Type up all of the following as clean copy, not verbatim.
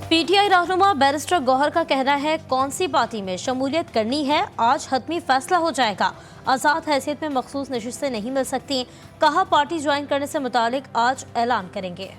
PTI रहनुमा barrister Gauhar का कहना है, कौन सी पार्टी में शमूलियत करनी है आज हतमी फैसला हो जाएगा। आज़ाद हैसियत में मखसूस नशिस्तें नहीं मिल सकती। कहा पार्टी ज्वाइन करने से मुतालिक आज ऐलान करेंगे।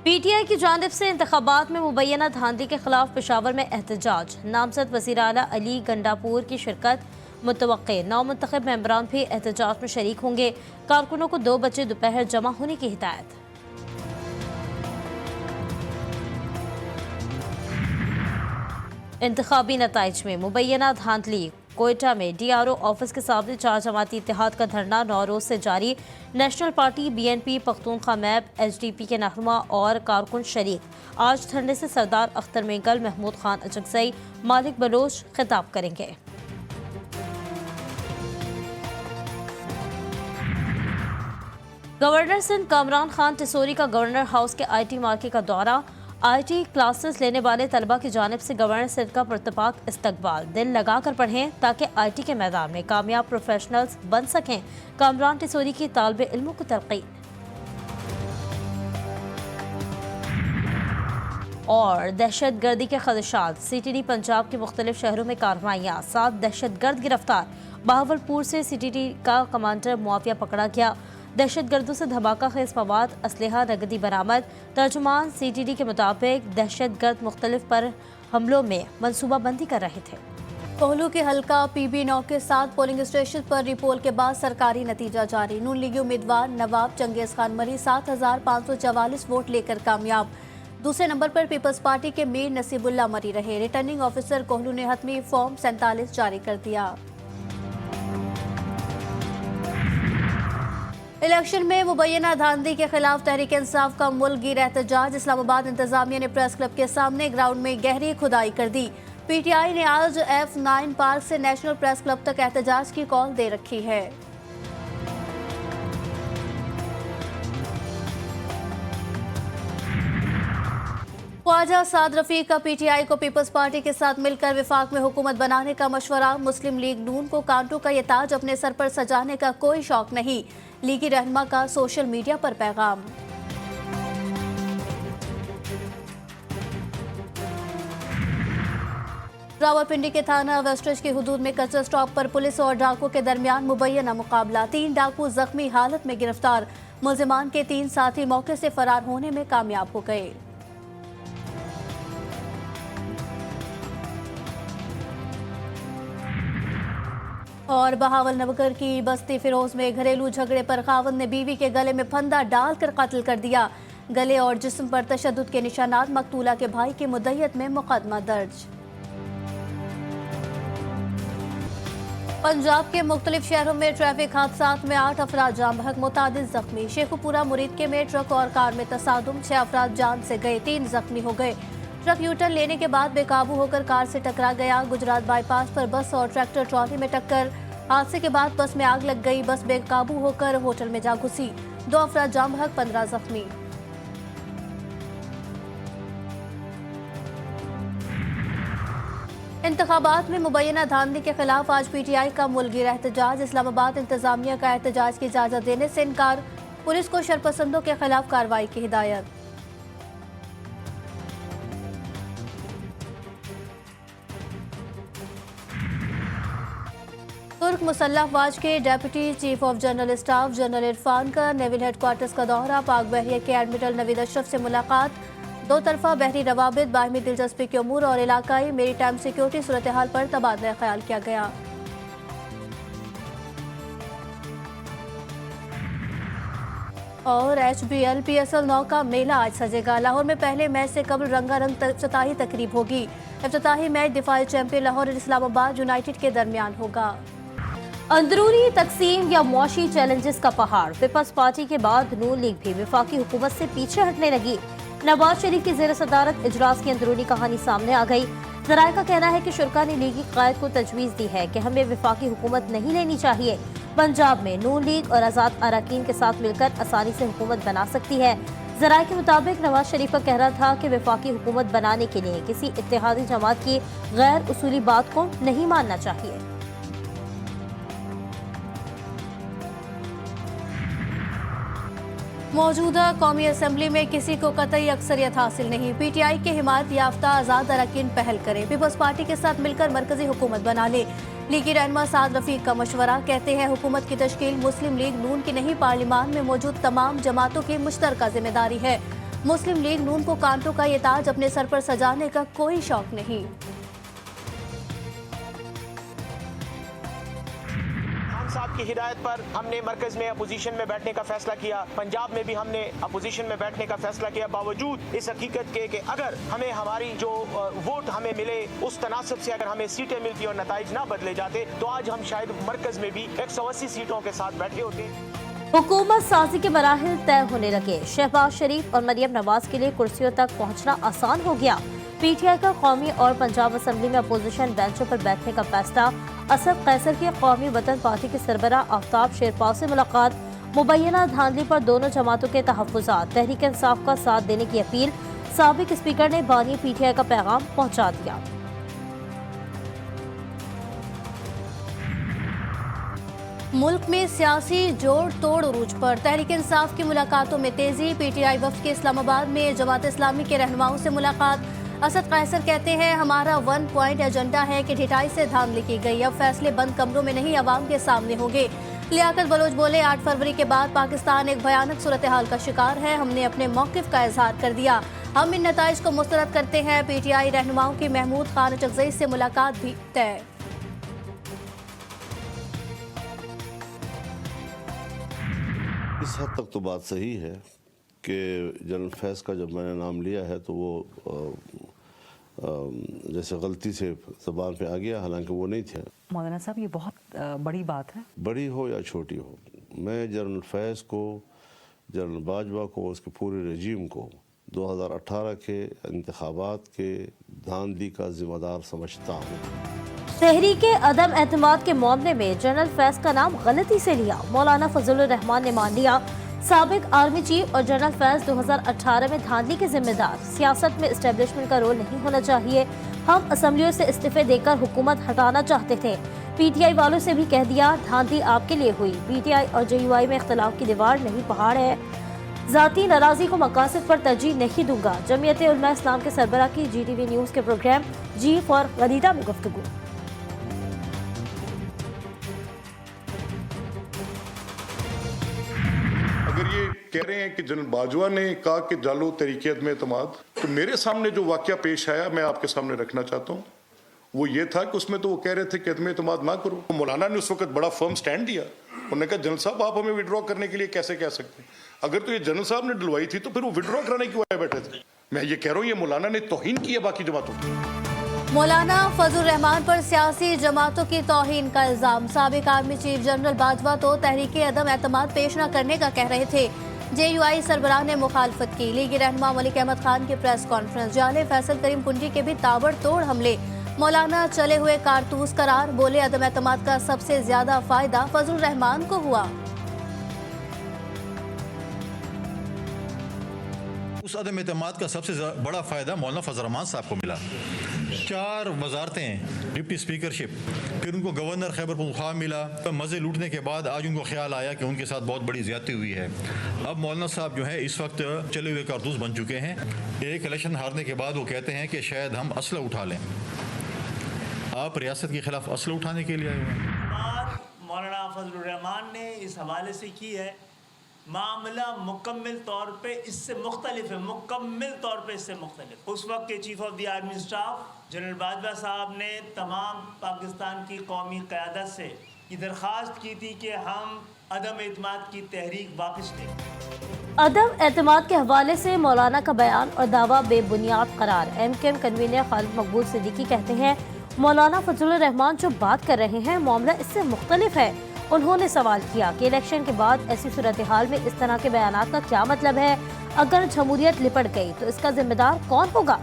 पीटीआई की जानिब से इंतखाबात में मुबैना धांधली के खिलाफ पेशावर में एहतजाज। नामजद वज़ीर आला अली गंडापुर की शिरकत मुतवक्के। नामुंतखब मेंबरान भी एहतजाज में शरीक होंगे। कारकुनों को 2 बजे दोपहर जमा होने की हिदायत। इंतखाबी नताइज में मुबैना धांधली। कोयटा में डीआरओ ऑफिस के सामने 4 जमाती इत्तेहाद का धरना 9 रोज से जारी। National party, BNP, Pakhtunkhwa map, HDP के रहनुमा और कारकुन शरीक। आज धरने से सरदार अख्तर मेंगल, महमूद खान अचकजई, मालिक बलोच खिताब करेंगे। गवर्नर सिंध कामरान खान टिसोरी का गवर्नर हाउस के आईटी मार्के का दौरा। आईटी क्लासेस लेने वाले तलबा की जानिब से गवर्नर सिंध का पुरतपाक इस्तकबाल। दिल लगाकर पढ़ें ताकि आईटी के मैदान में कामयाब प्रोफेशनल्स बन सकें। कामरान टिसोरी की तालिब इल्मों को तरक्की। और दहशत गर्दी के खदशात। सीटीडी पंजाब के मुख्तलिफ शहरों में कार्रवाइयाँ। 7 दहशत गर्द गिरफ्तार। बहावलपुर से सीटीडी का कमांडर मुआफिया पकड़ा गया। दहशत गर्दों से धमाका खेज मवाद, असलहा, नगदी बरामद। तर्जुमान सीटीडी के मुताबिक दहशत गर्द मुख्तलिफ पर हमलों में मनसूबाबंदी कर रहे थे। कोहलू के हल्का PB9 के 7 पोलिंग स्टेशन पर रिपोल के बाद सरकारी नतीजा जारी। नून लीगी उम्मीदवार नवाब चंगेज खान मरी 7,544 वोट लेकर कामयाब। दूसरे नंबर पर पीपल्स पार्टी के मीर नसीबुल्ला मरी रहे। रिटर्निंग ऑफिसर कोहलू ने हतमी फॉर्म 47 जारी कर दिया। इलेक्शन में मुबैना धांधली के खिलाफ तहरीक इंसाफ का मुल्कगीर एहतजाज। इस्लामाबाद इंतजामिया ने प्रेस क्लब के सामने ग्राउंड में गहरी खुदाई कर दी। पीटीआई ने आज F9 पार्क से नेशनल प्रेस क्लब तक एहतजाज की कॉल दे रखी है। ख्वाजा साद रफीक का पीटीआई को पीपल्स पार्टी के साथ मिलकर विफाक में हुकूमत बनाने का मशवरा। मुस्लिम लीग नून को कांटों का ये ताज अपने सर पर सजाने का कोई शौक नहीं। लीगी रहनुमा का सोशल मीडिया पर पैगाम। रावलपिंडी के थाना वेस्टेज की हुदूद में कचरा स्टॉप पर पुलिस और डाकुओं के दरमियान मुबैना मुकाबला। 3 डाकू जख्मी हालत में गिरफ्तार। मुल्जिमान के 3 साथी मौके से फरार होने में कामयाब हो गए। और बहावलनगर की बस्ती फिरोज में घरेलू झगड़े पर खावंद ने बीवी के गले में फंदा डालकर कत्ल कर दिया। गले और जिस्म पर तशद्दुद के निशानात। मकतूला के भाई की मुद्दयत में मुकदमा दर्ज। पंजाब के मुख्तलिफ शहरों में ट्रैफिक हादसात में 8 अफराद जान बहक, मुतादिद जख्मी। शेखुपुरा मुरीद में ट्रक और कार में तसादुम, 6 अफराद जान से गए, 3 जख्मी हो गए। ट्रक यूटर्न लेने के बाद बेकाबू होकर कार से टकरा गया। गुजरात बाईपास पर बस और ट्रैक्टर ट्रॉली में टक्कर। हादसे के बाद बस में आग लग गई। बस बेकाबू होकर होटल में जा घुसी। 2 अफराद जान बहक, 15 जख्मी। इंतखाबात में मुबैना धांधली के खिलाफ आज पीटीआई का मुल्कगीर एहतजाज। इस्लामाबाद इंतजामिया का एहतजाज की इजाजत देने से इनकार। पुलिस को शरपसंदों के खिलाफ कार्रवाई की हिदायत। तुर्क मुसल्लह अफवाज के deputy chief of general staff general Irfan का नेवल हेडक्वार्टर्स का दौरा। पाक बहरिया के एडमिरल नवीद अशरफ से मुलाकात। 2 तरफा बहरी रवाबित, बाहमी दिलचस्पी के उमूर और इलाकाई मेरी टाइम सिक्योरिटी सूरत हाल पर तबादला ख्याल किया गया। और HBL PSL 9 का मेला आज सजेगा। लाहौर में पहले मैच से कबल रंगारंग इफ्तिताही तकरीब होगी। इफ्तिताही मैच दिफाई चैंपियन लाहौर और इस्लामाबाद यूनाइटेड के दरमियान होगा। अंदरूनी तकसीम या मुआशी चैलेंजेस का पहाड़। पीपल्स पार्टी के बाद नून लीग भी वफाकी हुकूमत से पीछे हटने लगी। नवाज शरीफ की ज़ेर सदारत इजलास की अंदरूनी कहानी सामने आ गई। ज़राए का कहना है कि शुरा ने लीगी कायद को तजवीज़ दी है कि हमें वफाकी हुकूमत नहीं लेनी चाहिए। पंजाब में नून लीग और आज़ाद अरकान के साथ मिलकर आसानी से हुकूमत बना सकती है। ज़राए के मुताबिक नवाज शरीफ का कहना था कि वफाकी हुकूमत बनाने के लिए किसी इत्तेहादी जमात की गैर उसूली बात को नहीं मानना चाहिए। मौजूदा कौमी असम्बली में किसी को कतई अक्सरियत हासिल नहीं। पीटीआई के हिमायत याफ्ता आज़ाद अरकान पहल करे, पीपल्स पार्टी के साथ मिलकर मरकजी हुकूमत बना ले। लीगी रहनुमा साद रफीक का मशवरा, कहते हैं हुकूमत की तश्कील मुस्लिम लीग नून की नहीं, पार्लियामान में मौजूद तमाम जमातों की मुश्तरका जिम्मेदारी है। मुस्लिम लीग नून को कांटों का ये ताज अपने सर पर सजाने का कोई शौक नहीं। साहब की हिदायत पर हमने मरकज में अपोजिशन में बैठने का फैसला किया, पंजाब में भी हमने अपोजिशन में बैठने का फैसला किया, बावजूद इस हकीकत के कि अगर हमें हमारी जो वोट हमें मिले उस तनासब से अगर हमें सीटें मिलती और नताइज ना बदले जाते तो आज हम शायद मरकज में भी 180 सीटों के साथ बैठे होते। हुकूमत साजी के मराहिल तय होने लगे। शहबाज शरीफ और मरियम नवाज के लिए कुर्सियों तक पहुंचना आसान हो गया। पीटीआई का कौमी और पंजाब असम्बली में अपोजिशन बेंचों पर बैठने का फैसला। असद कैसर की कौमी वतन पार्टी के सरबराह आफ्ताब शेरपाव से मुलाकात। मुबैना धांधली पर दोनों जमातों के तहफ़्फ़ुज़ात। तहरीक इंसाफ का साथ देने की अपील। साबिक स्पीकर ने बानी पीटीआई का पैगाम पहुंचा दिया। मुल्क में सियासी जोड़ तोड़ उरूज पर। तहरीक इंसाफ की मुलाकातों में तेजी। पीटीआई वफ्द के इस्लामाबाद में जमात इस्लामी के रहनुमाओं से मुलाकात। असद कैसर कहते हैं हमारा 1 पॉइंट एजेंडा है कि ढिठाई से धांधली की गई, अब फैसले बंद कमरों में नहीं अवाम के सामने होंगे। लियाकत बलोच बोले 8 फरवरी के बाद पाकिस्तान एक भयानक सूरत हाल का शिकार है, हमने अपने मौक़िफ़ का इजहार कर दिया, हम इन नताइज को मुस्तरद करते हैं। पीटीआई रहनुमाओं की महमूद खान चकजई से मुलाकात भी तय। इस हद तक तो बात सही है कि जनरल फैज़ का जब मैंने नाम लिया है तो वो जैसे गलती से ज़बान पे आ गया, हालांकि वो नहीं थे। मौलाना साहब, ये बहुत बड़ी बात है। बड़ी हो या छोटी हो, मैं जनरल फैज़ को, जनरल बाजवा को, उसके पूरे रजीम को 2018 के इंतखाबात के धांधली का जिम्मेदार समझता हूँ। तहरीक अदम एतमाद के मामले में जनरल फैज़ का नाम गलती से लिया, मौलाना फजलुर रहमान ने मान लिया। साबिक आर्मी चीफ और जनरल फैज़ 2018 में धांधली के जिम्मेदार। सियासत में इस्टेब्लिशमेंट का रोल नहीं होना चाहिए, हम असम्बलियों से इस्तीफे देकर हुकूमत हटाना चाहते थे। पीटीआई वालों से भी कह दिया धांधली आपके लिए हुई। पीटीआई और जेयूआई में इख्तलाफ की दीवार नहीं पहाड़ है, ज़ाती नाराज़गी को मकासद पर तरजीह नहीं दूंगा। जमीयत उलमा इस्लाम के सरबराह की GTV न्यूज़ के प्रोग्राम जी फॉर गदीदा में गुफ्तगू। अगर ये कह रहे हैं कि जनरल बाजवा ने कहा कि जालो तहरीक अदम एतमाद, तो मेरे सामने जो वाकया पेश आया मैं आपके सामने रखना चाहता हूँ। वो ये था कि उसमें तो वो कह रहे थे कि अदम एतमाद ना करो। मौलाना ने उस वक्त बड़ा फर्म स्टैंड दिया, उन्होंने कहा जनरल साहब आप हमें विड्रॉ करने के लिए कैसे कह सकते हैं, अगर तो ये जनरल साहब ने डलवाई थी तो फिर वो विड्रॉ कराने क्यों आए बैठे थे। मैं ये कह रहा हूँ ये मौलाना ने तौहीन की है बाकी जमातों की। मौलाना फजलुर रहमान पर सियासी जमातों की तौहीन का इल्जाम। साबिक आर्मी चीफ जनरल बाजवा तो तहरीक अदम एतमाद पेश न करने का कह रहे थे, जेयूआई सरबराह ने मुखालफत की। लीगी रहनुमा मलिक अहमद खान की प्रेस कॉन्फ्रेंस। जाले फैसल करीम कुंजी के भी ताबड़तोड़ हमले। मौलाना चले हुए कारतूस करार, बोले अदम एतमाद का सबसे ज्यादा फायदा फजलुर रहमान को हुआ। उस अदम एतमाद का सबसे बड़ा फ़ायदा मौलाना फजल रहमान साहब को मिला। 4 वजारतें, डिप्टी स्पीकरशिप, फिर उनको गवर्नर खैबर पख्तूनख्वा मिला। तो मज़े लूटने के बाद आज उनको ख्याल आया कि उनके साथ बहुत बड़ी ज़्यादती हुई है। अब मौलाना साहब जो है इस वक्त चले हुए कारतूस बन चुके हैं। एक इलेक्शन हारने के बाद वो कहते हैं कि शायद हम असला उठा लें। आप रियासत के खिलाफ असला उठाने के लिए आए हुए हैं। मौलाना फजलुर रहमान ने इस हवाले से की है, मामला मुकम्मल तौर पे इससे मुख्तलिफ है, मुकम्मल तौर पे इससे मुख्तलिफ। उस वक्त के chief of the army staff general Bajwa साहब ने तमाम पाकिस्तान की कौमी क़यादत से ये दरख्वास्त की थी कि हम अदम एतमाद की तहरीक वापस लें। अदम एतमाद के हवाले से मौलाना का बयान और दावा बेबुनियाद करार। MKM कन्वीनर खालिद मकबूल सिद्दीकी कहते हैं मौलाना फजलुर रहमान जो बात कर रहे हैं मामला इससे मुख्तलिफ है। उन्होंने सवाल किया कि इलेक्शन के बाद ऐसी सूरत हाल में इस तरह के बयानात का क्या मतलब है, अगर जमहूरियत लिपट गई तो इसका जिम्मेदार कौन होगा।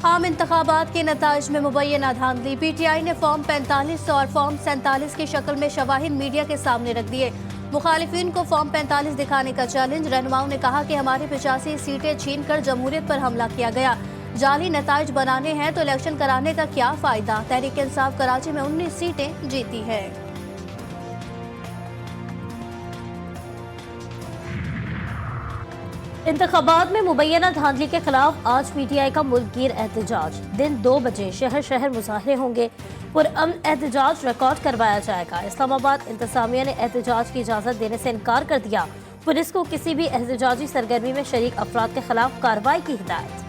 आम इंतखाबात के नताइज में मुबैना धांधली। पीटीआई ने फॉर्म 45 और फॉर्म 47 की शक्ल में शवाहिद मीडिया के सामने रख दिए। मुखालिफिन को फॉर्म 45 दिखाने का चैलेंज। रहनुमाओं ने कहा कि हमारी 85 सीटें छीन कर जमहूरियत पर हमला किया गया। जाली नताइज बनाने हैं तो इलेक्शन कराने का क्या फायदा। तहरीक इंसाफ कराची में 19 सीटें जीती है। इंतखाबात में मुबैना धांधली के खिलाफ आज PTI का मुल्कगीर एहतजाज। दिन 2 बजे शहर शहर मुजाहरे होंगे। पुरअमन एहतजाज रिकॉर्ड करवाया जाएगा। इस्लामाबाद इंतजामिया ने एहतजाज की इजाज़त देने से इनकार कर दिया। पुलिस को किसी भी एहतजाजी सरगर्मी में शरीक अफराद के खिलाफ कार्रवाई की हिदायत।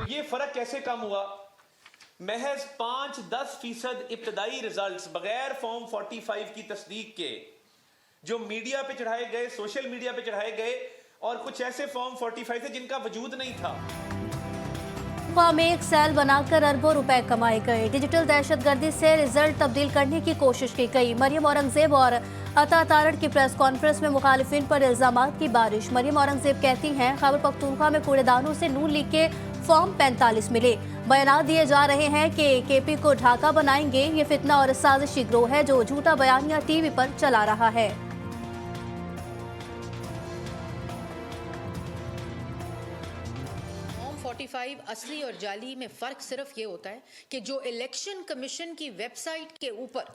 ये फर्क कैसे कम हुआ? महज 5-10% इब्तदाई रिजल्ट्स बगैर फॉर्म 45 की तस्दीक के जो मीडिया पे चढ़ाए गए, सोशल मीडिया पे चढ़ाए गए, और कुछ ऐसे फॉर्म 45 थे जिनका वजूद नहीं था। में एक सेल बनाकर अरबों रुपए कमाए गए। डिजिटल दहशतगर्दी से रिजल्ट तब्दील करने की कोशिश की गई। मरियम औरंगजेब और अता तारड़ की प्रेस कॉन्फ्रेंस में मुखालिफिन पर इल्जामात की बारिश। मरियम औरंगजेब कहती हैं खैबर पख्तूनख्वा में कूड़ेदानों से नून लीग के फॉर्म 45 मिले। बयान दिए जा रहे हैं कि KP को ढाका बनाएंगे। ये फितना और साजिशी गिरोह है जो झूठा बयानिया TV पर चला रहा है। फॉर्म 45 असली और जाली में फ़र्क सिर्फ ये होता है कि जो इलेक्शन कमीशन की वेबसाइट के ऊपर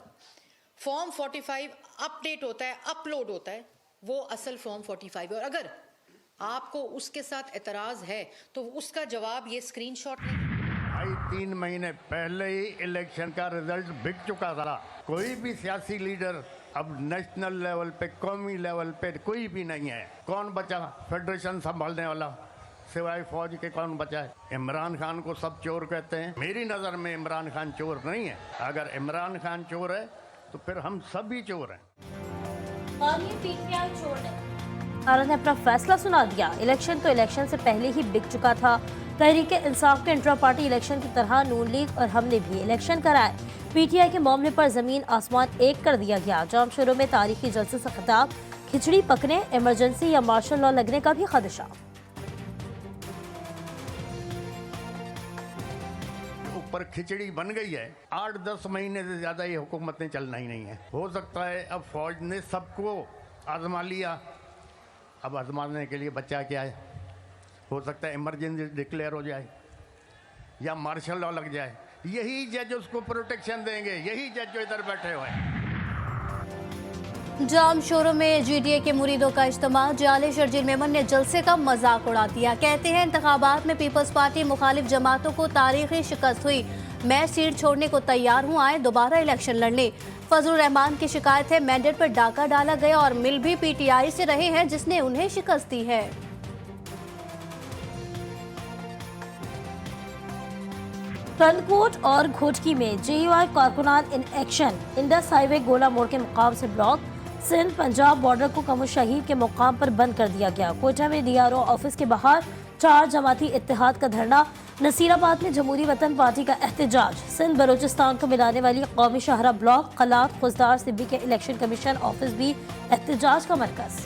फॉर्म 45 अपडेट होता है, अपलोड होता है, वो असल फॉर्म 45 है। और अगर आपको उसके साथ एतराज़ है तो उसका जवाब ये स्क्रीनशॉट नहीं। 3 महीने पहले ही इलेक्शन का रिजल्ट बिक चुका था। कोई भी सियासी लीडर अब नेशनल लेवल पे, कौमी लेवल पे कोई भी नहीं है। कौन बचा फेडरेशन संभालने वाला? सिवाय फौज के कौन बचा है? इमरान खान को सब चोर कहते हैं। मेरी नज़र में इमरान खान चोर नहीं है। अगर इमरान खान चोर है तो फिर हम सभी चोर हैं। भारत ने अपना फैसला सुना दिया। इलेक्शन तो इलेक्शन से पहले ही बिक चुका था। तहरीक इंसाफ के इंट्रा पार्टी इलेक्शन की तरह नून लीग और हमने भी इलेक्शन कराए। PTI के मामले पर जमीन आसमान एक कर दिया गया। जाम शुरू में तारीखी जलसे से खिताब, खिचड़ी पकने, इमरजेंसी या मार्शल लॉ लगने का भी खदशा। ऊपर खिचड़ी बन गई है। 8-10 महीने से ज्यादा ये हुकूमतें चलना ही नहीं है। हो सकता है अब फौज ने सबको आजमा लिया, अब आजमाने के लिए बचा क्या है? हो सकता है इमरजेंसी डिक्लेयर हो जाए या मार्शल लॉ लग जाए। यही जज उसको प्रोटेक्शन देंगे, यही जज जो इधर बैठे हुए हैं। जाम शोरों में GDA के मुरीदों का इज्तिमा। जाले शर्जील मेमन ने जलसे का मजाक उड़ा दिया। कहते हैं इंतखाबात में पीपल्स पार्टी मुखालिफ जमातों को तारीखी शिकस्त हुई। मैं सीट छोड़ने को तैयार हूँ, आए दोबारा इलेक्शन लड़ने। फजलुर रहमान की शिकायत है मैंडेट पर डाका डाला गया और मिल भी PTI से रहे हैं जिसने उन्हें शिकस्त दी है। फनकोट और घोटकी में JUI कारकुनान इन एक्शन। इंडस हाईवे गोला मोड़ के मुकाम से ब्लॉक। सिंध पंजाब बॉर्डर को कमर शहीद के मुकाम पर बंद कर दिया गया। कोयटा में DRO ऑफिस के बाहर 4 जमाती इत्तेहाद का धरना। नसीराबाद में जमहूरी वतन पार्टी का एहतजाज। सिंध बलोचिस्तान को मिलाने वाली कौमी शाहरा ब्लॉक, कलात खुजदार सिब्बी के इलेक्शन कमीशन ऑफिस भी एहतजाज का मरकज।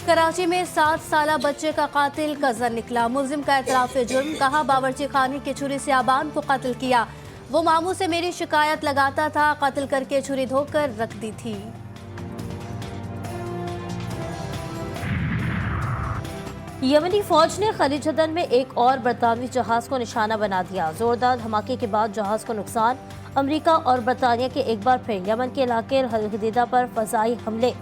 कराची में 7 साला बच्चे का कातिल कजन निकला। मुल्जिम का एतराफ़ जुर्म। कहा बावर्ची खाने की छुरी से आबान को कत्ल किया। वो मामू से मेरी शिकायत लगाता था, कत्ल करके छुरी धोकर रख दी थी। यमनी फौज ने खलीज अदन में एक और बरतानवी जहाज को निशाना बना दिया। जोरदार धमाके के बाद जहाज को नुकसान। अमेरिका और बरतानिया के एक बार फिर यमन के इलाके अल हदीदा पर फजाई हमले।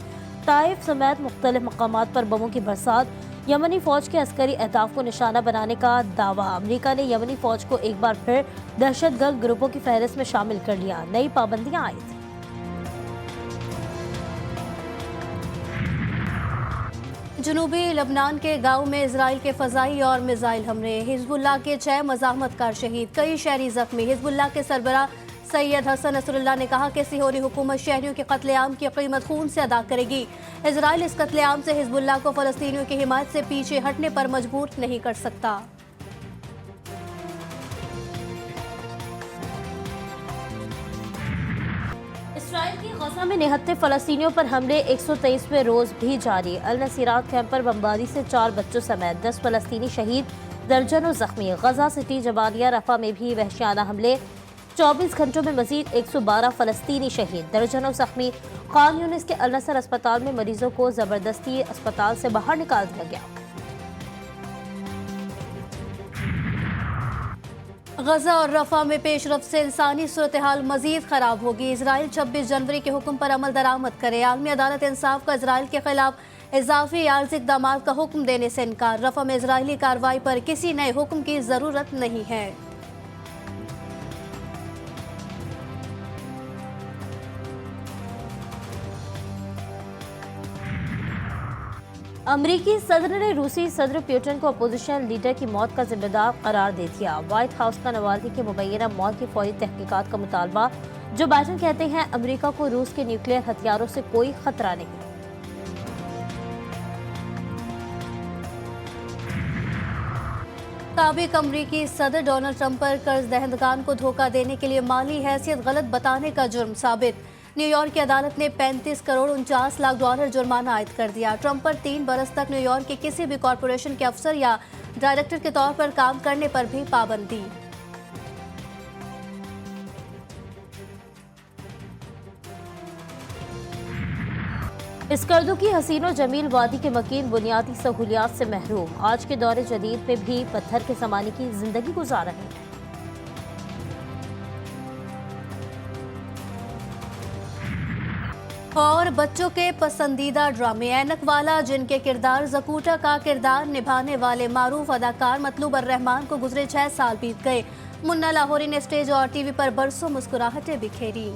ताइफ समेत मुख्तलिफ मकामात पर बमों की बरसात। यमनी फौज के अस्करी अहदाफ को निशाना बनाने का दावा। अमेरिका ने यमनी फौज को एक बार फिर दहशतगर्द ग्रुपों की फहरिस्त में शामिल कर लिया। नई पाबंदियां आयद। जनूबी लबनान के गांव में इजराइल के फजाई और मिसाइल हमले। हिजबुल्लाह के 6 मज़ाहमतकार शहीद, कई शहरी जख्मी। हिजबुल्लाह के सरबराह सैयद हसन नसरुल्लाह ने कहा कि सिहोरी हुकूमत शहरियों के कत्लेआम की कीमत खून से अदा करेगी। इजराइल इस कत्लेआम से हिजबुल्लाह को फ़लस्तीनियों की हिमायत से पीछे हटने पर मजबूर नहीं कर सकता। इसराइल की गजा में निहत्ते फ़लस्तीनियों पर हमले 123वें रोज़ भी जारी। अल नसीरात कैंप पर बमबारी से 4 बच्चों समेत 10 फ़लस्तीनी शहीद, दर्जनों जख्मी। गजा सिटी, जबालिया, रफा में भी वहशियाना हमले। 24 घंटों में मजीद 112 फलस्तीनी शहीद, दर्जनों जख्मी। खान यूनिस के अल नसर अस्पताल में मरीजों को जबरदस्ती अस्पताल से बाहर निकाल दिया गया। गजा और रफा में पेशरफ से इंसानी सूरत हाल मजीद खराब होगी। इसराइल 26 जनवरी के हुक्म पर अमल दरामद करे। आलमी अदालत इंसाफ का इसराइल के खिलाफ इजाफी आर्जी इक़दाम का हुक्म देने से इनकार। रफा में इसराइली कार्रवाई पर किसी नए हुक्म की जरूरत नहीं है। अमरीकी सदर ने रूसी सदर पुतिन को अपोजिशन लीडर की मौत का जिम्मेदार करार दे दिया। व्हाइट हाउस का नवाल्नी की मुबैना मौत की फौरी तहकीकात का मुतालबा। जो बाइडेन कहते हैं अमरीका को रूस के न्यूक्लियर हथियारों से कोई खतरा नहीं। साबिक अमरीकी सदर डोनाल्ड ट्रंप पर कर्ज दहंदगान को धोखा देने के लिए माली हैसियत गलत बताने का जुर्म साबित। न्यूयॉर्क की अदालत ने 35 करोड़ 49 लाख डॉलर जुर्माना आयद कर दिया। ट्रंप पर 3 बरस तक न्यूयॉर्क के किसी भी कॉरपोरेशन के अफसर या डायरेक्टर के तौर पर काम करने पर भी पाबंदी। स्कर्दू की हसीनो जमील वादी के मकीन बुनियादी सहूलियात से महरूम। आज के दौरे जदीद में भी पत्थर के ज़माने की जिंदगी गुजार रहे हैं। और बच्चों के पसंदीदा ड्रामे ऐनक वाला, जिनके किरदार जकूटा का किरदार निभाने वाले मारूफ अदाकार मतलूब अर्रहमान को गुजरे 6 साल बीत गए। मुन्ना लाहौरी ने स्टेज और टीवी पर बरसों मुस्कुराहटें बिखेरी।